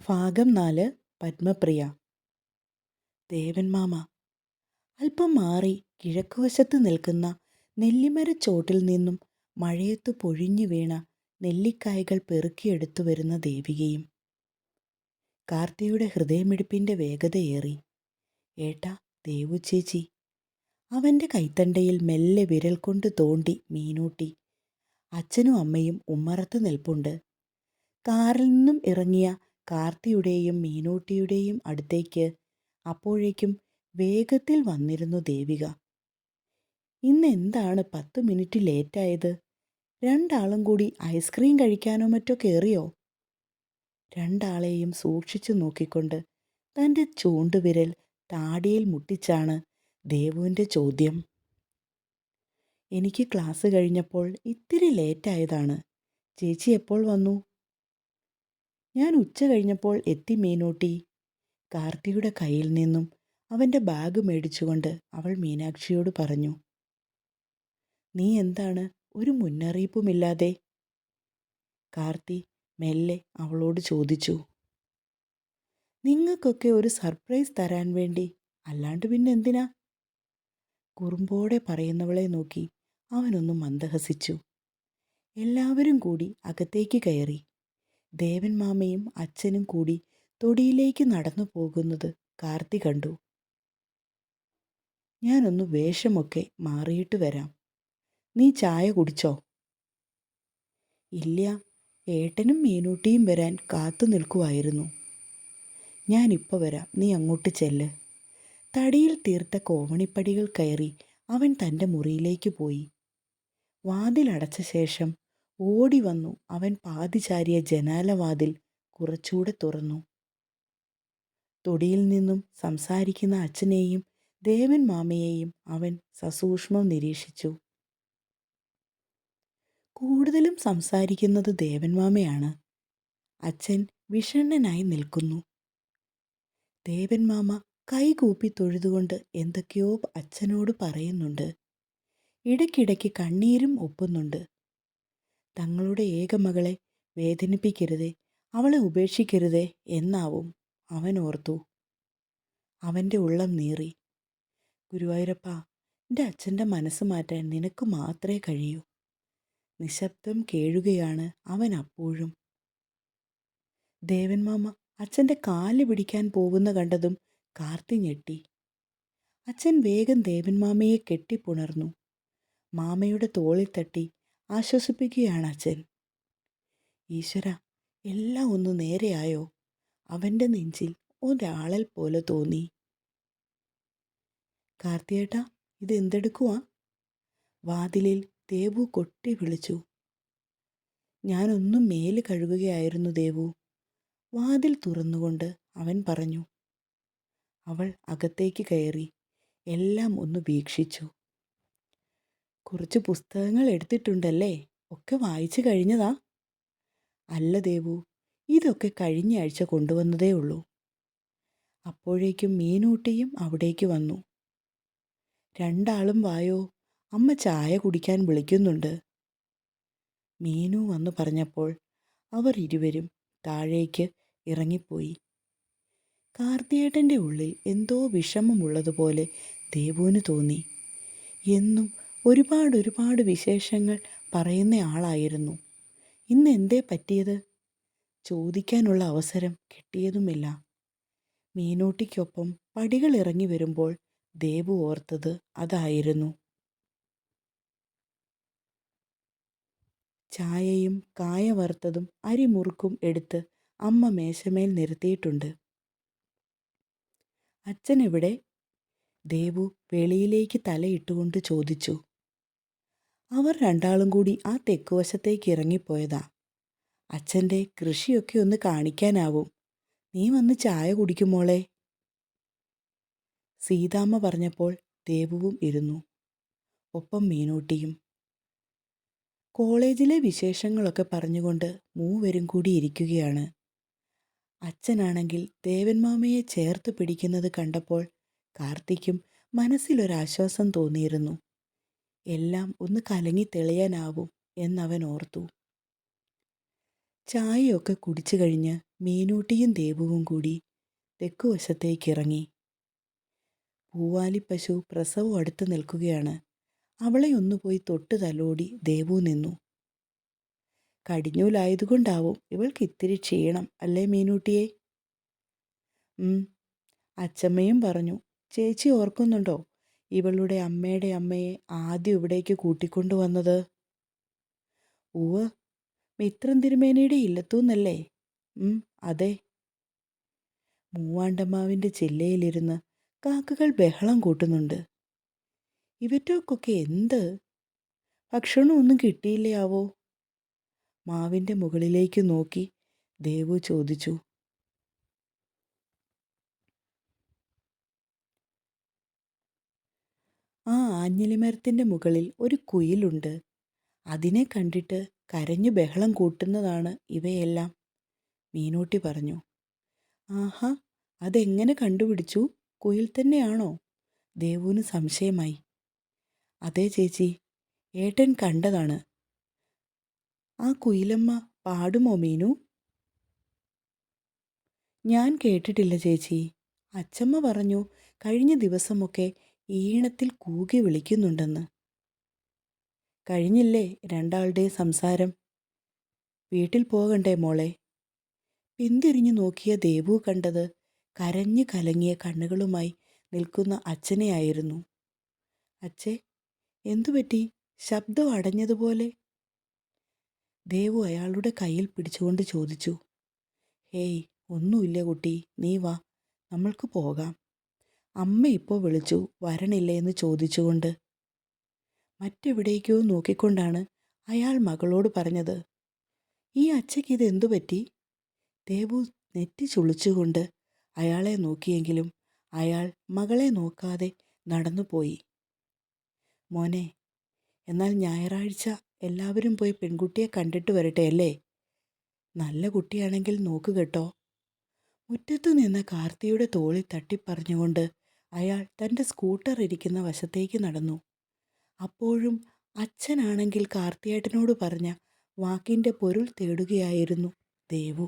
ഭാഗം 4. പത്മപ്രിയ. ദേവൻ മാമ. അല്പം മാറി കിഴക്കുവശത്ത് നിൽക്കുന്ന നെല്ലിമരച്ചോട്ടിൽ നിന്നും മഴയത്ത് പൊഴിഞ്ഞു വീണ നെല്ലിക്കായ്കൾ പെറുക്കിയെടുത്തു വരുന്ന ദേവികയും. കാർത്തിയുടെ ഹൃദയമിടിപ്പിൻ്റെ വേഗതയേറി. ഏട്ടാ, ദേവു ചേച്ചി. അവൻ്റെ കൈത്തണ്ടയിൽ മെല്ലെ വിരൽ കൊണ്ട് തോണ്ടി മീനൂട്ടി. അച്ഛനും അമ്മയും ഉമ്മറത്ത് നിൽപ്പുണ്ട്. കാറിൽ നിന്നും ഇറങ്ങിയ കാർത്തിയുടെയും മീനൂട്ടിയുടെയും അടുത്തേക്ക് അപ്പോഴേക്കും വേഗത്തിൽ വന്നിരുന്നു ദേവിക. ഇന്ന് എന്താണ് 10 മിനിറ്റ് ലേറ്റായത്? രണ്ടാളും കൂടി ഐസ്ക്രീം കഴിക്കാനോ മറ്റോ കയറിയോ? രണ്ടാളെയും സൂക്ഷിച്ചു നോക്കിക്കൊണ്ട് തൻ്റെ ചൂണ്ടുവിരൽ താടിയിൽ മുട്ടിച്ചാണ് ദേവുവിൻ്റെ ചോദ്യം. എനിക്ക് ക്ലാസ് കഴിഞ്ഞപ്പോൾ ഇത്തിരി ലേറ്റായതാണ്. ചേച്ചി എപ്പോൾ വന്നു? ഞാൻ ഉച്ച കഴിഞ്ഞപ്പോൾ എത്തി മീനൂട്ടി. കാർത്തിയുടെ കയ്യിൽ നിന്നും അവൻ്റെ ബാഗ് മേടിച്ചുകൊണ്ട് അവൾ മീനാക്ഷിയോട് പറഞ്ഞു. നീ എന്താണ് ഒരു മുന്നറിയിപ്പുമില്ലാതെ? കാർത്തി മെല്ലെ അവളോട് ചോദിച്ചു. നിങ്ങൾക്കൊക്കെ ഒരു സർപ്രൈസ് തരാൻ വേണ്ടി, അല്ലാണ്ട് പിന്നെ എന്തിനാ? കുറുമ്പോടെ പറയുന്നവളെ നോക്കി അവനൊന്ന് മന്ദഹസിച്ചു. എല്ലാവരും കൂടി അകത്തേക്ക് കയറി. ദേവൻ മാമയും അച്ഛനും കൂടി തൊടിയിലേക്ക് നടന്നു പോകുന്നത് കാർത്തി കണ്ടു. ഞാനൊന്ന് വേഷമൊക്കെ മാറിയിട്ട് വരാം. നീ ചായ കുടിച്ചോ? ഇല്ല, ഏട്ടനും മീനൂട്ടിയും വരാൻ കാത്തു നിൽക്കുമായിരുന്നു. ഞാനിപ്പോൾ വരാം, നീ അങ്ങോട്ട് ചെല്ല്. തടിയിൽ തീർത്ത കോവണിപ്പടികൾ കയറി അവൻ തൻ്റെ മുറിയിലേക്ക് പോയി. വാതിലടച്ച ശേഷം ഓടി വന്നു അവൻ പാതിചാരിയ ജനാലവാതിൽ കുറച്ചുകൂടെ തുറന്നു. തൊടിയിൽ നിന്നും സംസാരിക്കുന്ന അച്ഛനെയും ദേവൻ മാമയെയും അവൻ സസൂക്ഷ്മം നിരീക്ഷിച്ചു. കൂടുതലും സംസാരിക്കുന്നത് ദേവൻ മാമയാണ്. അച്ഛൻ വിഷണ്ണനായി നിൽക്കുന്നു. ദേവൻ മാമ കൈകൂപ്പി തൊഴുതുകൊണ്ട് എന്തൊക്കെയോ അച്ഛനോട് പറയുന്നുണ്ട്. ഇടയ്ക്കിടയ്ക്ക് കണ്ണീരും ഒപ്പുന്നുണ്ട്. തങ്ങളുടെ ഏകമകളെ വേദനിപ്പിക്കരുതേ, അവളെ ഉപേക്ഷിക്കരുതേ എന്നാവും അവൻ ഓർത്തു. അവൻ്റെ ഉള്ളം നീറി. ഗുരുവായൂരപ്പ, എൻ്റെ അച്ഛൻ്റെ മനസ്സ് മാറ്റാൻ നിനക്ക് മാത്രമേ കഴിയൂ. നിശബ്ദം കേഴുകയാണ് അവൻ അപ്പോഴും. ദേവൻ മാമ അച്ഛൻ്റെ കാല് പിടിക്കാൻ പോകുന്ന കണ്ടതും കാർത്തി ഞെട്ടി. അച്ഛൻ വേഗം ദേവൻ മാമയെ കെട്ടിപ്പുണർന്നു. മാമയുടെ തോളിൽ തട്ടി ആശ്വസിപ്പിക്കുകയാണ് അച്ഛൻ. ഈശ്വര, എല്ലാം ഒന്ന് നേരെയായോ? അവൻ്റെ നെഞ്ചിൽ ഒരാളൽ പോലെ തോന്നി. കാർത്തിയേട്ടാ, ഇതെന്തെടുക്കുവാ? വാതിലിൽ ദേവു കൊട്ടി വിളിച്ചു. ഞാനൊന്നും മേല് കഴുകുകയായിരുന്നു ദേവു. വാതിൽ തുറന്നുകൊണ്ട് അവൻ പറഞ്ഞു. അവൾ അകത്തേക്ക് കയറി എല്ലാം ഒന്ന് വീക്ഷിച്ചു. കുറച്ച് പുസ്തകങ്ങൾ എടുത്തിട്ടുണ്ടല്ലേ? ഒക്കെ വായിച്ചു കഴിഞ്ഞതാ? അല്ല ദേവു, ഇതൊക്കെ കഴിഞ്ഞ ആഴ്ച കൊണ്ടുവന്നതേ ഉള്ളൂ. അപ്പോഴേക്കും മീനൂട്ടിയും അവിടേക്ക് വന്നു. രണ്ടാളും വായോ, അമ്മ ചായ കുടിക്കാൻ വിളിക്കുന്നുണ്ട്. മീനു വന്നു പറഞ്ഞപ്പോൾ അവർ ഇരുവരും താഴേക്ക് ഇറങ്ങിപ്പോയി. കാർത്തിയേട്ടൻ്റെ ഉള്ളിൽ എന്തോ വിഷമമുള്ളതുപോലെ ദേവുവിന് തോന്നി. എന്നും ഒരുപാട് വിശേഷങ്ങൾ പറയുന്ന ആളായിരുന്നു. ഇന്ന് എന്തേ പറ്റിയത്? ചോദിക്കാനുള്ള അവസരം കിട്ടിയതുമില്ല. മീനൂട്ടിക്കൊപ്പം പടികൾ ഇറങ്ങി വരുമ്പോൾ ദേവു ഓർത്തത് അതായിരുന്നു. ചായയും കായ വറുത്തതും അരിമുറുക്കും എടുത്ത് അമ്മ മേശമേൽ നിരത്തിയിട്ടുണ്ട്. അച്ഛൻ എവിടെ? ദേവു വെളിയിലേക്ക് തലയിട്ടുകൊണ്ട് ചോദിച്ചു. അവർ രണ്ടാളും കൂടി ആ തെക്കുവശത്തേക്ക് ഇറങ്ങിപ്പോയതാ. അച്ഛൻ്റെ കൃഷിയൊക്കെ ഒന്ന് കാണിക്കാനാവും. നീ വന്ന് ചായ കുടിക്കുമോളെ? സീതാമ്മ പറഞ്ഞപ്പോൾ ദേവുവും ഇരുന്നു. ഒപ്പം മീനൂട്ടിയും. കോളേജിലെ വിശേഷങ്ങളൊക്കെ പറഞ്ഞുകൊണ്ട് മൂവരും കൂടി ഇരിക്കുകയാണ്. അച്ഛനാണെങ്കിൽ ദേവൻ മാമയെ ചേർത്ത് പിടിക്കുന്നത് കണ്ടപ്പോൾ കാർത്തിക്കും മനസ്സിലൊരാശ്വാസം തോന്നിയിരുന്നു. എല്ലാം ഒന്ന് കലങ്ങി തെളിയാനാവും എന്നവൻ ഓർത്തു. ചായയൊക്കെ കുടിച്ചു കഴിഞ്ഞ് മീനൂട്ടിയും ദേവുവും കൂടി തെക്കുവശത്തേക്കിറങ്ങി. പൂവാലിപ്പശു പ്രസവം അടുത്ത് നിൽക്കുകയാണ്. അവളെ ഒന്ന് പോയി തൊട്ട് തലോടി ദേവു നിന്നു. കടിഞ്ഞൂലായതുകൊണ്ടാവും ഇവൾക്ക് ഇത്തിരി ക്ഷീണം അല്ലേ മീനൂട്ടിയെ? അച്ചമ്മയും പറഞ്ഞു. ചേച്ചി ഓർക്കുന്നുണ്ടോ ഇവളുടെ അമ്മയുടെ അമ്മയെ ആദ്യം ഇവിടേക്ക് കൂട്ടിക്കൊണ്ടുവന്നത്? ഉവ്വ്, മിത്രൻ തിരുമേനിയുടെ ഇല്ലത്തൂന്നല്ലേ? അതെ. മൂവാണ്ടമ്മാവിൻ്റെ ചില്ലയിലിരുന്ന് കാക്കകൾ ബഹളം കൂട്ടുന്നുണ്ട്. ഇവറ്റോക്കൊക്കെ എന്ത് ഭക്ഷണമൊന്നും കിട്ടിയില്ലയാവോ? മാവിൻ്റെ മുകളിലേക്ക് നോക്കി ദേവു ചോദിച്ചു. ആ ആഞ്ഞിലിമരത്തിൻ്റെ മുകളിൽ ഒരു കുയിലുണ്ട്. അതിനെ കണ്ടിട്ട് കരഞ്ഞു ബഹളം കൂട്ടുന്നതാണ് ഇവയെല്ലാം, മീനൂട്ടി പറഞ്ഞു. ആഹാ, അതെങ്ങനെ കണ്ടുപിടിച്ചു? കുയിൽ തന്നെയാണോ? ദേവുവിന് സംശയമായി. അതെ ചേച്ചി, ഏട്ടൻ കണ്ടതാണ്. ആ കുയിലമ്മ പാടുമോ മീനു? ഞാൻ കേട്ടിട്ടില്ല ചേച്ചി. അച്ചമ്മ പറഞ്ഞു കഴിഞ്ഞ ദിവസമൊക്കെ ഈണത്തിൽ കൂകി വിളിക്കുന്നുണ്ടെന്ന്. കഴിഞ്ഞില്ലേ രണ്ടാളുടെ സംസാരം? വീട്ടിൽ പോകണ്ടേ മോളെ? പിന്തിരിഞ്ഞു നോക്കിയ ദേവു കണ്ടത് കരഞ്ഞു കലങ്ങിയ കണ്ണുകളുമായി നിൽക്കുന്ന അച്ഛനെയായിരുന്നു. അച്ഛേ, എന്തുപറ്റി? ശബ്ദം അടഞ്ഞതുപോലെ. ദേവു അയാളുടെ കയ്യിൽ പിടിച്ചുകൊണ്ട് ചോദിച്ചു. ഹേയ്, ഒന്നുമില്ല കുട്ടി, നീ വാ, നമ്മൾക്ക് പോകാം. അമ്മ ഇപ്പോൾ വിളിച്ചു വരണില്ലേ എന്ന് ചോദിച്ചുകൊണ്ട്. മറ്റെവിടേക്കോ നോക്കിക്കൊണ്ടാണ് അയാൾ മകളോട് പറഞ്ഞത്. ഈ അച്ഛയ്ക്ക് ഇതെന്തു പറ്റി? ദേവു നെറ്റി ചുളിച്ചുകൊണ്ട് അയാളെ നോക്കിയെങ്കിലും അയാൾ മകളെ നോക്കാതെ നടന്നുപോയി. മോനെ, എന്നാൽ ഞായറാഴ്ച എല്ലാവരും പോയി പെൺകുട്ടിയെ കണ്ടിട്ട് വരട്ടെ അല്ലേ? നല്ല കുട്ടിയാണെങ്കിൽ നോക്ക് കേട്ടോ. മുറ്റത്തു നിന്ന കാർത്തിയുടെ തോളിൽ തട്ടിപ്പറഞ്ഞുകൊണ്ട് അയാൾ തൻ്റെ സ്കൂട്ടർ ഇരിക്കുന്ന വശത്തേക്ക് നടന്നു. അപ്പോഴും അച്ഛനാണെങ്കിൽ കാർത്തിയേട്ടനോട് പറഞ്ഞ വാക്കിൻ്റെ പൊരുൾ തേടുകയായിരുന്നു ദേവു.